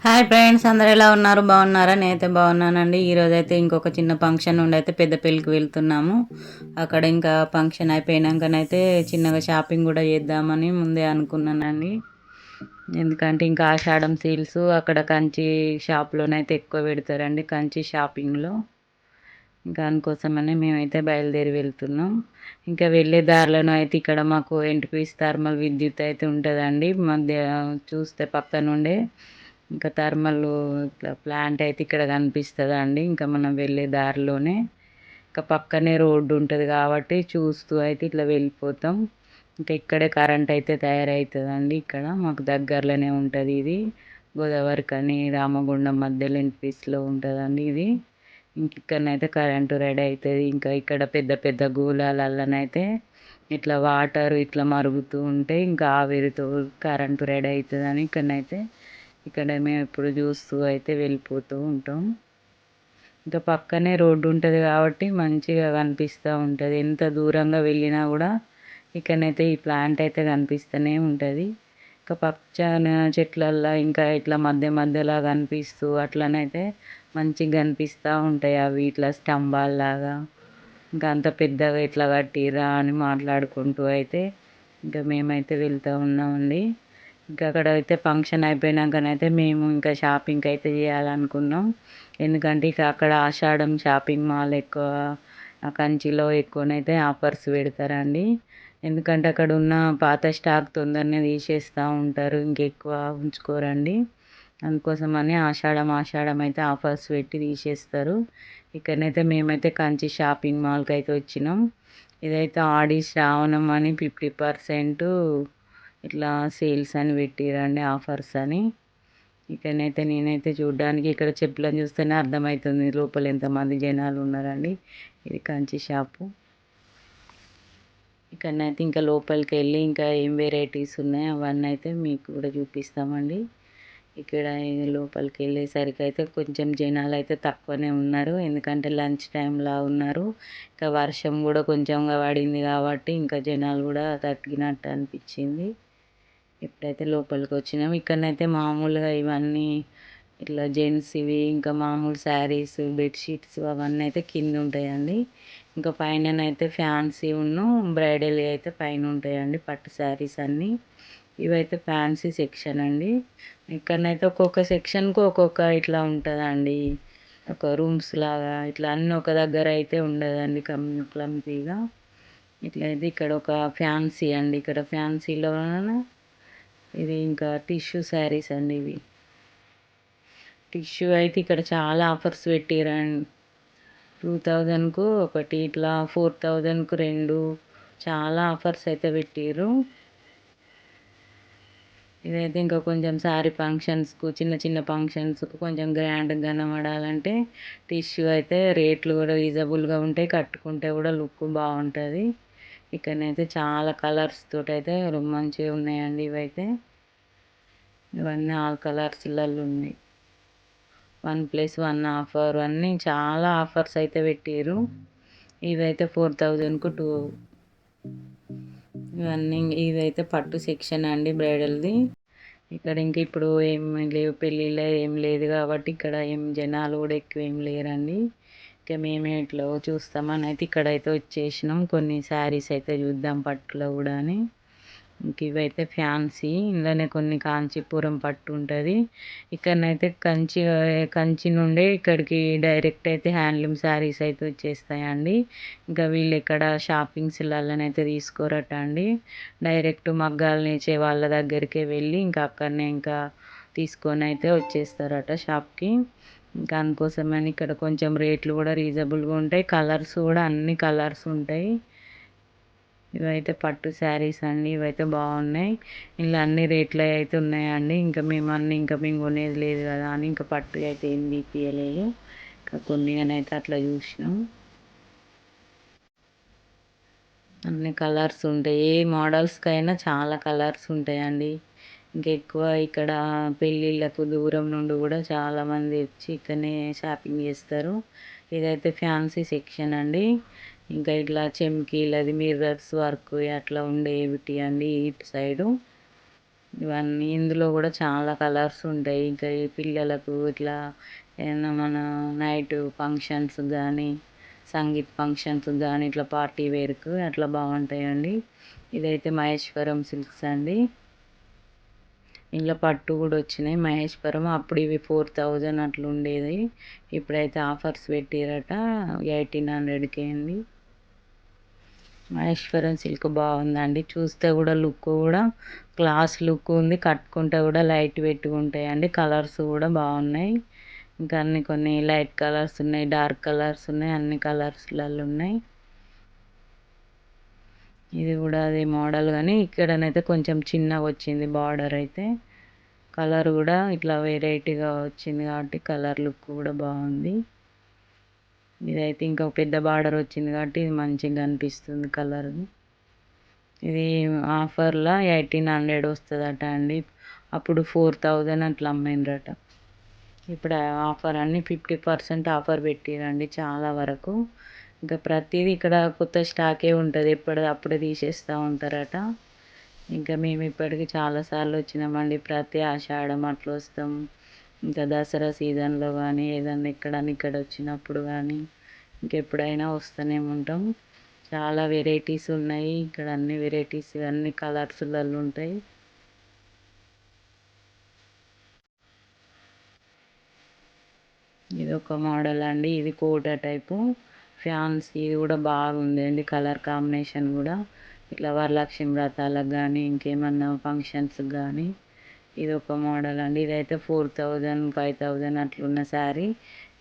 Hi friends, అందరు ఎలా ఉన్నారు? బాగున్నారా? నేనైతే బాగున్నానండి. ఈరోజు అయితే ఇంకొక చిన్న ఫంక్షన్ నుండి అయితే పెద్ద పెళ్ళికి వెళ్తున్నాము. అక్కడ ఇంకా ఫంక్షన్ అయిపోయినాకనైతే చిన్నగా షాపింగ్ కూడా చేద్దామని ముందే అనుకున్నానండి. ఎందుకంటే ఇంకా ఆషాఢం సేల్స్ అక్కడ కంచి షాప్లోనైతే ఎక్కువ పెడతారండి, కంచి షాపింగ్లో. ఇంకా అందుకోసమని మేమైతే బయలుదేరి వెళ్తున్నాం. ఇంకా వెళ్ళే దారిలోనూ అయితే ఇక్కడ మాకు ఎన్టీపీసీ థర్మల్ విద్యుత్ అయితే ఉంటుందండి. మధ్య చూస్తే పక్క నుండే ఇంకా థర్మల్ ఇట్లా ప్లాంట్ అయితే ఇక్కడ కనిపిస్తుందండి. ఇంకా మనం వెళ్ళే దారిలోనే ఇంకా పక్కనే రోడ్డు ఉంటుంది కాబట్టి చూస్తూ అయితే ఇట్లా వెళ్ళిపోతాం. ఇంకా ఇక్కడే కరెంట్ అయితే తయారవుతుందండి. ఇక్కడ మాకు దగ్గరలోనే ఉంటుంది ఇది. గోదావరి కని రామగుండం మధ్యలో ఎన్టీపీసీలో ఉంటుందండి ఇది. ఇంక ఇక్కడనైతే కరెంటు రెడీ అవుతుంది. ఇంకా ఇక్కడ పెద్ద పెద్ద గూలాలల్లనైతే ఇట్లా వాటర్ ఇట్లా మరుగుతూ ఉంటే ఇంకా ఆవిరితో కరెంటు రెడీ అవుతుందని ఇక్కడ మేము ఎప్పుడు చూస్తూ అయితే వెళ్ళిపోతూ ఉంటాం. ఇంకా పక్కనే రోడ్డు ఉంటుంది కాబట్టి మంచిగా కనిపిస్తూ ఉంటుంది. ఎంత దూరంగా వెళ్ళినా కూడా ఇక్కడనైతే ఈ ప్లాంట్ అయితే కనిపిస్తూనే ఉంటుంది. ఇంకా పచ్చని చెట్లల్లో ఇంకా ఇట్లా మధ్య మధ్యలో కనిపిస్తూ అట్లనైతే మంచిగా కనిపిస్తూ ఉంటాయి అవి ఇట్లా స్తంభాల్లాగా. ఇంకా అంత పెద్దగా ఇట్లా కట్టిర్రా అని మాట్లాడుకుంటూ అయితే ఇంకా మేమైతే వెళ్తూ ఉన్నామండి. ఇంకా అక్కడ అయితే ఫంక్షన్ అయిపోయినాకనైతే మేము ఇంకా షాపింగ్కి అయితే చేయాలనుకున్నాం. ఎందుకంటే ఇక అక్కడ ఆషాఢం షాపింగ్ మాల్ ఎక్కువ, ఆ కంచిలో ఎక్కువనైతే ఆఫర్స్ పెడతారండి. ఎందుకంటే అక్కడ ఉన్న పాత స్టాక్ తొందరనే తీసేస్తూ ఉంటారు, ఇంకెక్కువ ఉంచుకోరండి. అందుకోసమని ఆషాఢం అయితే ఆఫర్స్ పెట్టి తీసేస్తారు. ఇక్కడనైతే మేమైతే కంచి షాపింగ్ మాల్కి అయితే వచ్చినాం. ఇదైతే ఆడి శ్రావణం అని 50% ఇట్లా సేల్స్ అని పెట్టిరండి, ఆఫర్స్ అని. ఇక్కడనైతే నేనైతే చూడడానికి ఇక్కడ చెప్పులను చూస్తేనే అర్థమవుతుంది లోపల ఎంతమంది జనాలు ఉన్నారండి. ఇది కంచి షాపు. ఇక్కడనైతే ఇంకా లోపలికి వెళ్ళి ఇంకా ఏం వెరైటీస్ ఉన్నాయో అవన్నీ అయితే మీకు కూడా చూపిస్తామండి. ఇక్కడ లోపలికి వెళ్ళేసరికి అయితే కొంచెం జనాలు అయితే తక్కువనే ఉన్నారు, ఎందుకంటే లంచ్ టైంలా ఉన్నారు. ఇంకా వర్షం కూడా కొంచెంగా పడింది కాబట్టి ఇంకా జనాలు కూడా తగ్గినట్టు అనిపించింది. ఎప్పుడైతే లోపలికి వచ్చినాం ఇక్కడనైతే మామూలుగా ఇవన్నీ ఇట్లా జెంట్స్ ఇవి ఇంకా మామూలు శారీస్ బెడ్షీట్స్ అవన్నీ అయితే కింద ఉంటాయండి. ఇంకా పైననైతే ఫ్యాన్సీ బ్రైడల్ అయితే పైన ఉంటాయండి, పట్టు శారీస్ అన్నీ. ఇవైతే ఫ్యాన్సీ సెక్షన్ అండి. ఇక్కడనైతే ఒక్కొక్క సెక్షన్కు ఒక్కొక్క ఇట్లా ఉంటుందండి, ఒక రూమ్స్ లాగా. ఇట్లా అన్నీ ఒక దగ్గర అయితే ఉండదండి, క్లమ్జీగా. ఇట్లా అయితే ఇక్కడ ఒక ఫ్యాన్సీ అండి, ఇక్కడ ఫ్యాన్సీలో ఇది ఇంకా టిష్యూ శారీస్ అండి. ఇవి టిష్యూ అయితే ఇక్కడ చాలా ఆఫర్స్ పెట్టిరండి. 2000కు ఒకటి, ఇట్లా 4000కు 2, చాలా ఆఫర్స్ అయితే పెట్టిర్రు. ఇదైతే ఇంకా కొంచెం శారీ ఫంక్షన్స్కు, చిన్న చిన్న ఫంక్షన్స్కు కొంచెం గ్రాండ్గా కనబడాలంటే టిష్యూ అయితే రేట్లు కూడా రీజనబుల్గా ఉంటాయి, కట్టుకుంటే కూడా లుక్ బాగుంటుంది. ఇక్కడనైతే చాలా కలర్స్ తోటి అయితే మంచిగా ఉన్నాయండి. ఇవన్నీ ఆల్ కలర్స్లలో ఉన్నాయి. 1+1 ఆఫర్ అన్నీ చాలా ఆఫర్స్ అయితే పెట్టారు. ఇవైతే 4000కు 2. ఇవన్నీ ఇదైతే పట్టు సెక్షన్ అండి, బ్రైడల్ది. ఇక్కడ ఇంక ఇప్పుడు ఏం లేవు, పెళ్ళిళ్ళ ఏం లేదు కాబట్టి ఇక్కడ ఏం జనాలు కూడా ఎక్కువ ఏం లేరండి. ఇక మేమే ఇట్లా చూస్తామని అయితే ఇక్కడైతే వచ్చేసినాం. కొన్ని శారీస్ అయితే చూద్దాం పట్టులో కూడా అని. ఇంక ఇవైతే ఫ్యాన్సీ, ఇందులోనే కొన్ని కాంచీపురం పట్టు ఉంటుంది. ఇక్కడనైతే కంచి నుండే ఇక్కడికి డైరెక్ట్ అయితే హ్యాండ్లూమ్ శారీస్ అయితే వచ్చేస్తాయండి. ఇంకా వీళ్ళు ఇక్కడ షాపింగ్స్లలోనైతే తీసుకోరట అండి, డైరెక్ట్ మగ్గాలు నేర్చే వాళ్ళ దగ్గరికే వెళ్ళి ఇంకా అక్కడనే ఇంకా తీసుకొని అయితే వచ్చేస్తారట షాప్కి. ఇంకా అందుకోసమని ఇక్కడ కొంచెం రేట్లు కూడా రీజనబుల్గా ఉంటాయి, కలర్స్ కూడా అన్ని కలర్స్ ఉంటాయి. ఇవైతే పట్టు శారీస్ అండి, ఇవైతే బాగున్నాయి. ఇలా అన్ని రేట్లు అయితే ఉన్నాయండి. ఇంకా మేము కొనేది లేదు కదా అని ఇంకా పట్టు అయితే ఏం తీయలేదు. ఇంకా కొన్ని అయితే అట్లా చూసినాం. అన్ని కలర్స్ ఉంటాయి, ఏ మోడల్స్కైనా చాలా కలర్స్ ఉంటాయండి. ఇంకెక్కువ ఇక్కడ పెళ్ళిళ్ళకు దూరం నుండి కూడా చాలామంది వచ్చి ఇక్కడనే షాపింగ్ చేస్తారు. ఇదైతే ఫ్యాన్సీ సెక్షన్ అండి. ఇంకా ఇట్లా చెమ్కీలు, అది మిర్రర్స్ వర్క్ అట్లా ఉండేవి అండి ఇటు సైడు. ఇవన్నీ ఇందులో కూడా చాలా కలర్స్ ఉంటాయి. ఇంకా ఈ పిల్లలకు ఇట్లా ఏదైనా మన నైట్ ఫంక్షన్స్ కానీ సంగీత్ ఫంక్షన్స్ కానీ ఇట్లా పార్టీ వేర్కు అట్లా బాగుంటాయండి. ఇదైతే మహేశ్వరం సిల్క్స్ అండి. ఇందులో పట్టు కూడా వచ్చినాయి మహేశ్వరం. అప్పుడు ఇవి 4000 అట్లా ఉండేది. ఇప్పుడైతే ఆఫర్స్ పెట్టిరట 1800కే అండి. మహేశ్వరం సిల్క్ బాగుందండి. చూస్తే కూడా లుక్ కూడా క్లాస్ లుక్ ఉంది. కట్టుకుంటే కూడా లైట్ వెయిట్గా ఉంటాయండి. కలర్స్ కూడా బాగున్నాయి. ఇంకా అన్ని కొన్ని లైట్ కలర్స్ ఉన్నాయి, డార్క్ కలర్స్ ఉన్నాయి, అన్ని కలర్స్లలో ఉన్నాయి. ఇది కూడా అదే మోడల్ కానీ ఇక్కడనైతే కొంచెం చిన్నగా వచ్చింది బార్డర్ అయితే. కలర్ కూడా ఇట్లా వెరైటీగా వచ్చింది కాబట్టి కలర్ లుక్ కూడా బాగుంది. ఇదైతే ఇంకా పెద్ద బార్డర్ వచ్చింది కాబట్టి ఇది మంచిగా అనిపిస్తుంది కలర్. ఇది ఆఫర్లో 1800 వస్తుందట అండి. అప్పుడు 4000 అట్లా అమ్మిండ్రట. ఇప్పుడు ఆఫర్ అన్ని 50% ఆఫర్ పెట్టిరండి చాలా వరకు. ఇంకా ప్రతిదీ ఇక్కడ కొత్త స్టాకే ఉంటుంది. ఎప్పటిది అప్పుడే తీసేస్తూ ఉంటారట. ఇంకా మేము ఇప్పటికి చాలాసార్లు వచ్చినామండి. ప్రతి ఆషాఢం అట్లా వస్తాం. ఇంకా దసరా సీజన్లో కానీ ఏదన్నా ఇక్కడ వచ్చినప్పుడు కానీ ఇంకెప్పుడైనా వస్తూనే ఉంటాం. చాలా వెరైటీస్ ఉన్నాయి ఇక్కడ. అన్ని వెరైటీస్ అన్ని కలర్స్లలో ఉంటాయి. ఇది ఒక మోడల్ అండి. ఇది కోట టైపు ఫ్యాన్స్. ఇది కూడా బాగుంది అండి. కలర్ కాంబినేషన్ కూడా ఇట్లా వరలక్ష్మి వ్రతాలకు కానీ ఇంకేమన్నా ఫంక్షన్స్కి కానీ ఇది ఒక మోడల్ అండి. ఇదైతే 4000 5000 అట్లున్న శారీ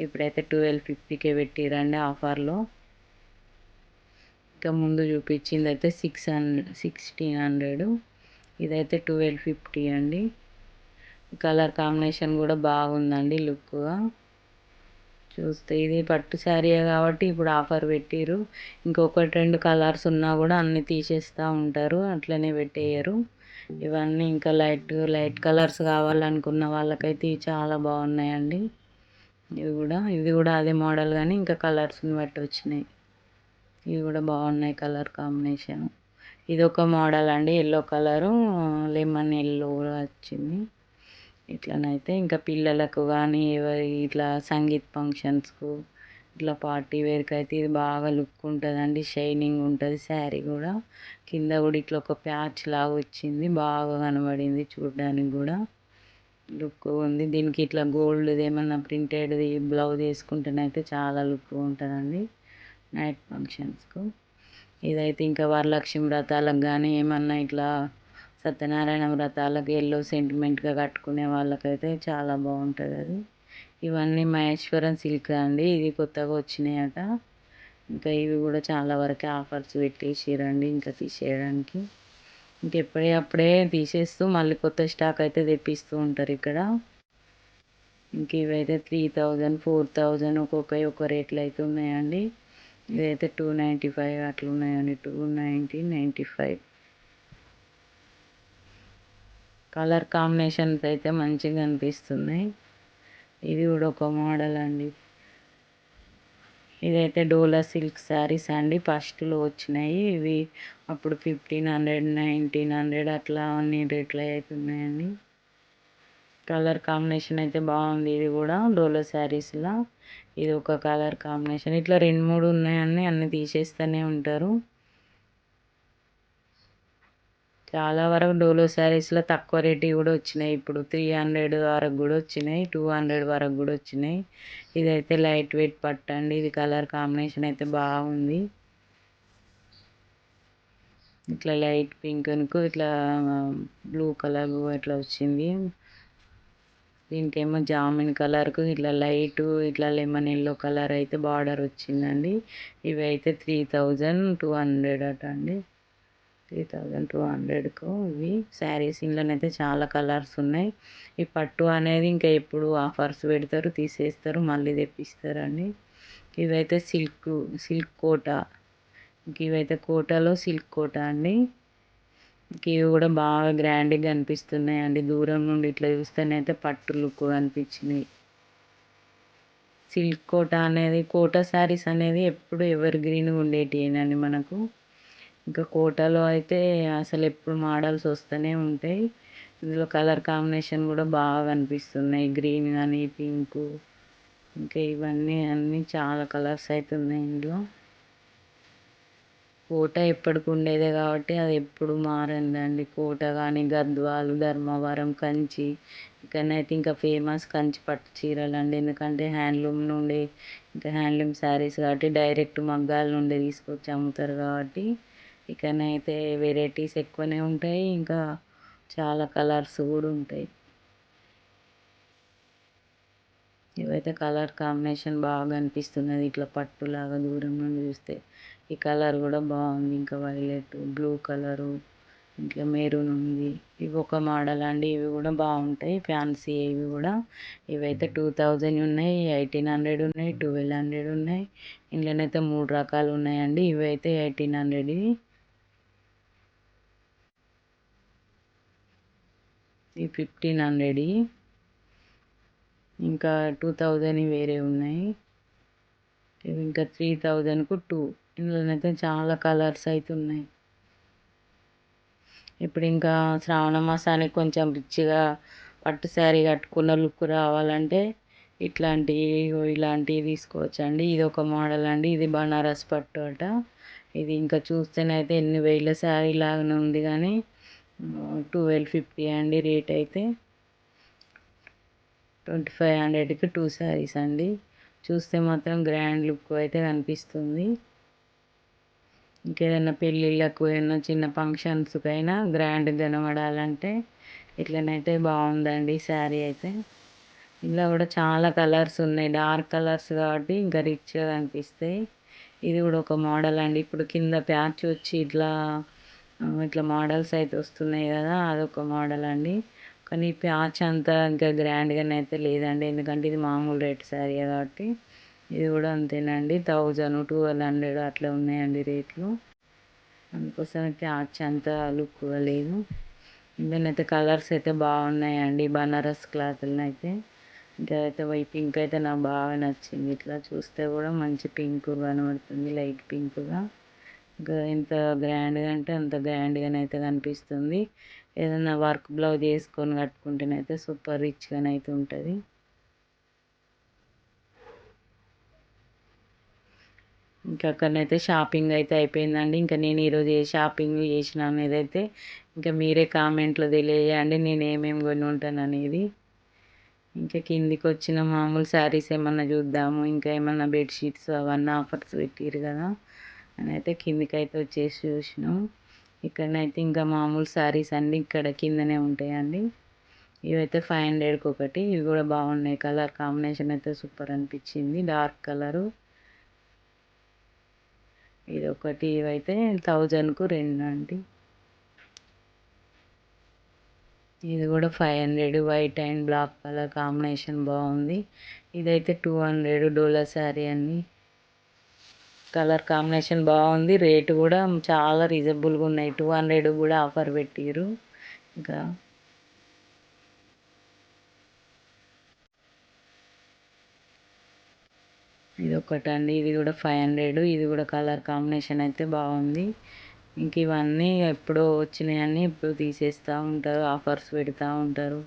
ఇప్పుడైతే 1250కే పెట్టిరండి ఆఫర్లో. ఇంకా ముందు చూపించింది అయితే 1600. ఇదైతే 1250 అండి. కలర్ కాంబినేషన్ కూడా బాగుందండి లుక్గా. చూస్తే ఇది పట్టు శారీయే కాబట్టి ఇప్పుడు ఆఫర్ పెట్టిరు. ఇంకొకటి 2 కలర్స్ ఉన్నా కూడా అన్నీ తీసేస్తూ ఉంటారు. అట్లనే పెట్టేయరు. ఇవన్నీ ఇంకా లైట్ కలర్స్ కావాలనుకున్న వాళ్ళకైతే ఇవి చాలా బాగున్నాయండి. ఇది కూడా అదే మోడల్ కానీ ఇంకా కలర్స్ని బట్టి వచ్చినాయి. ఇవి కూడా బాగున్నాయి కలర్ కాంబినేషన్. ఇది ఒక మోడల్ అండి. ఎల్లో కలరు లెమన్ ఎల్లో వచ్చింది. ఇట్లనైతే ఇంకా పిల్లలకు కానీ ఇట్లా సంగీత్ ఫంక్షన్స్కు ఇట్లా పార్టీ వేర్కి అయితే ఇది బాగా లుక్ ఉంటుందండి. షైనింగ్ ఉంటుంది శారీ కూడా. కింద కూడా ఇట్లా ఒక ప్యాచ్ లాగా వచ్చింది. బాగా కనబడింది చూడడానికి కూడా లుక్ ఉంది. దీనికి ఇట్లా గోల్డ్ది ఏమన్నా ప్రింటెడ్ది బ్లౌజ్ వేసుకుంటేనైతే చాలా లుక్ ఉంటుందండి నైట్ ఫంక్షన్స్కు. ఇదైతే ఇంకా వరలక్ష్మి వ్రతాలకు కానీ ఏమన్నా ఇట్లా సత్యనారాయణ వ్రతాలకు ఎల్లో సెంటిమెంట్గా కట్టుకునే వాళ్ళకైతే చాలా బాగుంటుంది అది. ఇవన్నీ మహేశ్వరం సిల్క్ అండి. ఇది కొత్తగా వచ్చినాయట. ఇంకా ఇవి కూడా చాలా వరకు ఆఫర్స్ పెట్టేసిరండి ఇంకా తీసేయడానికి. ఇంకెప్పుడే తీసేస్తూ మళ్ళీ కొత్త స్టాక్ అయితే తెప్పిస్తూ ఉంటారు ఇక్కడ. ఇంక ఇవైతే 3000 4000 ఒక్కొక్క రేట్లు అయితే ఉన్నాయండి. ఇదైతే 295 అట్లా ఉన్నాయండి. 295. కలర్ కాంబినేషన్స్ అయితే మంచిగా అనిపిస్తున్నాయి. ఇది కూడా ఒక మోడల్ అండి. ఇదైతే డోలా సిల్క్ శారీస్ అండి. ఫస్ట్లో వచ్చినాయి ఇవి. అప్పుడు 1500 1900 అట్లా అన్ని రేట్లు అవుతున్నాయండి. కలర్ కాంబినేషన్ అయితే బాగుంది. ఇది కూడా డోలా శారీస్లో ఇది ఒక కలర్ కాంబినేషన్. ఇట్లా 2 3 ఉన్నాయని అన్నీ తీసేస్తూనే ఉంటారు. చాలా వరకు డోలో శారీస్లో తక్కువ రేటువి కూడా వచ్చినాయి. ఇప్పుడు 300 వరకు కూడా వచ్చినాయి. 200 వరకు కూడా వచ్చినాయి. ఇదైతే లైట్ వెయిట్ పట్టు అండి. ఇది కలర్ కాంబినేషన్ అయితే బాగుంది. ఇట్లా లైట్ పింక్కు ఇట్లా బ్లూ కలర్ ఇట్లా వచ్చింది. దీనికేమో జామిన్ కలర్కు ఇట్లా లైట్ ఇట్లా లెమన్ ఎల్లో కలర్ అయితే బార్డర్ వచ్చిందండి. ఇవి అయితే 3200 అట అండి. 3200కు ఇవి శారీస్. ఇందులోనైతే చాలా కలర్స్ ఉన్నాయి. ఈ పట్టు అనేది ఇంకా ఎప్పుడు ఆఫర్స్ పెడతారు, తీసేస్తారు, మళ్ళీ తెప్పిస్తారండి. ఇవైతే సిల్క్ కోట. ఇవైతే కోటలో సిల్క్ కోట అండి. ఇవి కూడా బాగా గ్రాండ్గా అనిపిస్తున్నాయి అండి. దూరం నుండి ఇట్లా చూస్తేనైతే పట్టు లుక్ అనిపించినాయి. సిల్క్ కోట అనేది కోట శారీస్ అనేది ఎప్పుడు ఎవర్ గ్రీన్గా ఉండేటివేనండి మనకు. ఇంకా కోటలో అయితే అసలు ఎప్పుడు మోడల్స్ వస్తూనే ఉంటాయి. ఇందులో కలర్ కాంబినేషన్ కూడా బాగా అనిపిస్తున్నాయి, గ్రీన్ కానీ పింకు, ఇంకా ఇవన్నీ అన్నీ చాలా కలర్స్ అయితే ఉన్నాయి ఇందులో. కోట ఎప్పటికి ఉండేదే కాబట్టి అది ఎప్పుడు మారిందండి. కోట కానీ గద్వాలు, ధర్మవరం, కంచి, ఇక్కడనైతే ఇంకా ఫేమస్ కంచి పట్టు చీరలు అండి. ఎందుకంటే హ్యాండ్లూమ్ నుండి, ఇంకా హ్యాండ్లూమ్ శారీస్ కాబట్టి డైరెక్ట్ మగ్గాల నుండి తీసుకొచ్చి అమ్ముతారు కాబట్టి ఇక్కడనైతే వెరైటీస్ ఎక్కువనే ఉంటాయి, ఇంకా చాలా కలర్స్ కూడా ఉంటాయి. ఇవైతే కలర్ కాంబినేషన్ బాగా అనిపిస్తున్నది, ఇట్లా పట్టులాగా దూరం నుండి చూస్తే. ఈ కలర్ కూడా బాగుంది, ఇంకా వైలెట్, బ్లూ కలరు, ఇట్లా మెరూన్ ఉంది. ఇవి ఒక మోడల్ అండి, ఇవి కూడా బాగుంటాయి, ఫ్యాన్సీ ఇవి కూడా. ఇవైతే 2000 ఉన్నాయి, 1800 ఉన్నాయి, 1200 ఉన్నాయి. ఇందులోనైతే 3 రకాలు ఉన్నాయండి. ఇవైతే 1800. ఈ 1500, ఇంకా 2000 వేరే ఉన్నాయి. ఇవి ఇంకా 3000కు 2. ఇందులోనైతే చాలా కలర్స్ అయితే ఉన్నాయి. ఇప్పుడు ఇంకా శ్రావణ మాసానికి కొంచెం రిచ్గా పట్టు శారీ కట్టుకున్న లుక్ రావాలంటే ఇలాంటివి తీసుకోవచ్చండి. ఇది ఒక మోడల్ అండి, ఇది బనారస్ పట్టు అట. ఇది ఇంకా చూస్తేనైతే ఎన్ని వేల శారీ లాగానే ఉంది కానీ 1250 అండి రేట్ అయితే. 2500కి 2 శారీస్ అండి. చూస్తే మాత్రం గ్రాండ్ లుక్ అయితే కనిపిస్తుంది. ఇంకేదైనా పెళ్ళిళ్ళకు, ఏదైనా చిన్న ఫంక్షన్స్కైనా గ్రాండ్గా కనబడాలంటే ఇట్లనైతే బాగుందండి శారీ అయితే. ఇలా కూడా చాలా కలర్స్ ఉన్నాయి, డార్క్ కలర్స్ కాబట్టి ఇంకా రిచ్గా కనిపిస్తాయి. ఇది కూడా ఒక మోడల్ అండి. ఇప్పుడు కింద ప్యాచ్ వచ్చి ఇట్లా మోడల్స్ అయితే వస్తున్నాయి కదా, అదొక మోడల్ అండి. కానీ ఈ ప్యాచ్ అంతా ఇంకా గ్రాండ్గానే అయితే లేదండి, ఎందుకంటే ఇది మామూలు రేట్ శారీ కాబట్టి. ఇది కూడా అంతేనండి, 1000, 1200 అట్లా ఉన్నాయండి రేట్లు. అందుకోసం ప్యాచ్ అంత లుక్గా లేదు. ఇందులోనైతే కలర్స్ అయితే బాగున్నాయండి, బనారస్ క్లాత్లను అయితే. ఇంకా అయితే ఈ పింక్ అయితే నాకు బాగా నచ్చింది. ఇట్లా చూస్తే కూడా మంచి పింక్ కనబడుతుంది, లైట్ పింక్గా. ఇంకా ఎంత గ్రాండ్గా అంటే అంత గ్రాండ్గానైతే కనిపిస్తుంది. ఏదైనా వర్క్ బ్లౌజ్ వేసుకొని కట్టుకుంటేనైతే సూపర్ రిచ్గానైతే ఉంటుంది. ఇంకా అక్కడనైతే షాపింగ్ అయితే అయిపోయిందండి. ఇంకా నేను ఈరోజు ఏ షాపింగ్ చేసిన అనేది అయితే ఇంకా మీరే కామెంట్లో తెలియజేయండి, నేను ఏమేమి కొని ఉంటాను అనేది. ఇంకా కిందికి వచ్చిన మామూలు శారీస్ ఏమన్నా చూద్దాము, ఇంకా ఏమన్నా బెడ్షీట్స్ అవన్నీ ఆఫర్స్ పెట్టారు కదా అని అయితే కిందికి అయితే వచ్చేసి చూసినాం. ఇక్కడనైతే ఇంకా మామూలు శారీస్ అండి, ఇక్కడ కిందనే ఉంటాయండి. ఇవైతే 500కి ఒకటి. ఇవి కూడా బాగున్నాయి, కలర్ కాంబినేషన్ అయితే సూపర్ అనిపించింది, డార్క్ కలరు. ఇది ఒకటి. ఇవైతే 1000కు 2 అండి. ఇది కూడా 500, white and black colour combination బాగుంది. ఇదైతే 200 డోలా శారీ అండి. కలర్ కాంబినేషన్ బాగుంది, రేటు కూడా చాలా రీజనబుల్గా ఉన్నాయి, 200 కూడా ఆఫర్ పెట్టారు. ఇంకా ఇది ఒకటండి, ఇది కూడా 500. ఇది కూడా కలర్ కాంబినేషన్ అయితే బాగుంది. ఇంక ఇవన్నీ ఎప్పుడో వచ్చినాయన్నీ ఇప్పుడు తీసేస్తూ ఉంటారు, ఆఫర్స్ పెడతా ఉంటారు.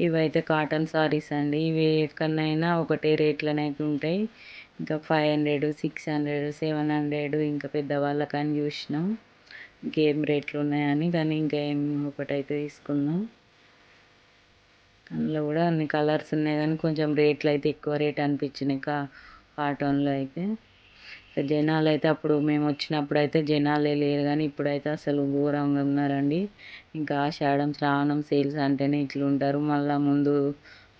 ఇవైతే కాటన్ సారీస్ అండి, ఇవి ఎక్కడైనా ఒకటే రేట్లనైతే ఉంటాయి. ఇంకా 500, 600, 700, ఇంకా పెద్దవాళ్ళకని చూసినాం ఇంకేం రేట్లు ఉన్నాయని. కానీ ఇంకా ఒకటైతే తీసుకున్నాం. అందులో కూడా అన్ని కలర్స్ ఉన్నాయి కానీ కొంచెం రేట్లు అయితే ఎక్కువ రేట్ అనిపించినాయి కాటన్లో అయితే. జనాలు అయితే అప్పుడు మేము వచ్చినప్పుడు అయితే జనాలే లేరు, కానీ ఇప్పుడైతే అసలు ఘోరంగా ఉన్నారండి. ఇంకా ఆషాఢం, శ్రావణం సేల్స్ అంటేనే ఇట్లా ఉంటారు. మళ్ళీ ముందు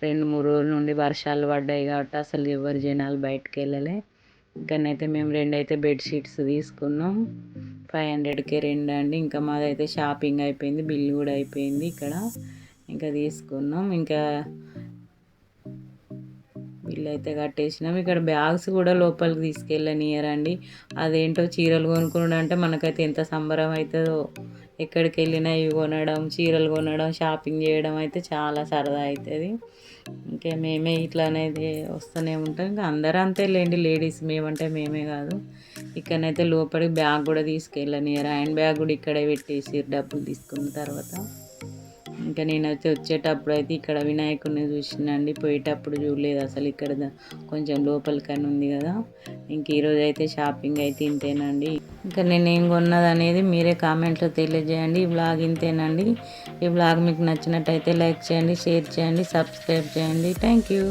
2-3 రోజుల నుండి వర్షాలు పడ్డాయి కాబట్టి అసలు ఎవరు జనాలు బయటకు వెళ్ళలే. ఇక్కడనైతే మేము 2 అయితే బెడ్షీట్స్ తీసుకున్నాం, 500కే 2 అండి. ఇంకా మాదైతే షాపింగ్ అయిపోయింది, బిల్లు కూడా అయిపోయింది ఇక్కడ. ఇంకా తీసుకున్నాం, ఇంకా బిల్లు అయితే కట్టేసినాం. ఇక్కడ బ్యాగ్స్ కూడా లోపలికి తీసుకెళ్ళనియరండి. అదేంటో చీరలు కొనుక్కున్నాడు అంటే మనకైతే ఎంత సంబరం అవుతుందో. ఎక్కడికి వెళ్ళినా ఇవి కొనడం, చీరలు కొనడం, షాపింగ్ చేయడం అయితే చాలా సరదా అవుతుంది. ఇంకా మేమే ఇట్లా అనేది వస్తూనే ఉంటాం. ఇంకా అందరూ అంతే లేండి, లేడీస్ మేమంటే మేమే కాదు. ఇక్కడనైతే లోపలికి బ్యాగ్ కూడా తీసుకెళ్ళనియరు, హ్యాండ్ బ్యాగ్ కూడా ఇక్కడే పెట్టేసి డబ్బులు తీసుకున్న తర్వాత. ఇంకా నేనైతే వచ్చేటప్పుడు అయితే ఇక్కడ వినాయకుడిని చూసినండి, పోయేటప్పుడు చూడలేదు అసలు. ఇక్కడ కొంచెం లోపలికని ఉంది కదా. ఇంక ఈరోజు అయితే షాపింగ్ అయితే ఇంతేనండి. ఇంకా నేనేం కొన్నది అనేది మీరే కామెంట్లో తెలియజేయండి. ఈ బ్లాగ్ ఇంతేనండి. ఈ బ్లాగ్ మీకు నచ్చినట్టయితే లైక్ చేయండి, షేర్ చేయండి, సబ్స్క్రైబ్ చేయండి. Thank you.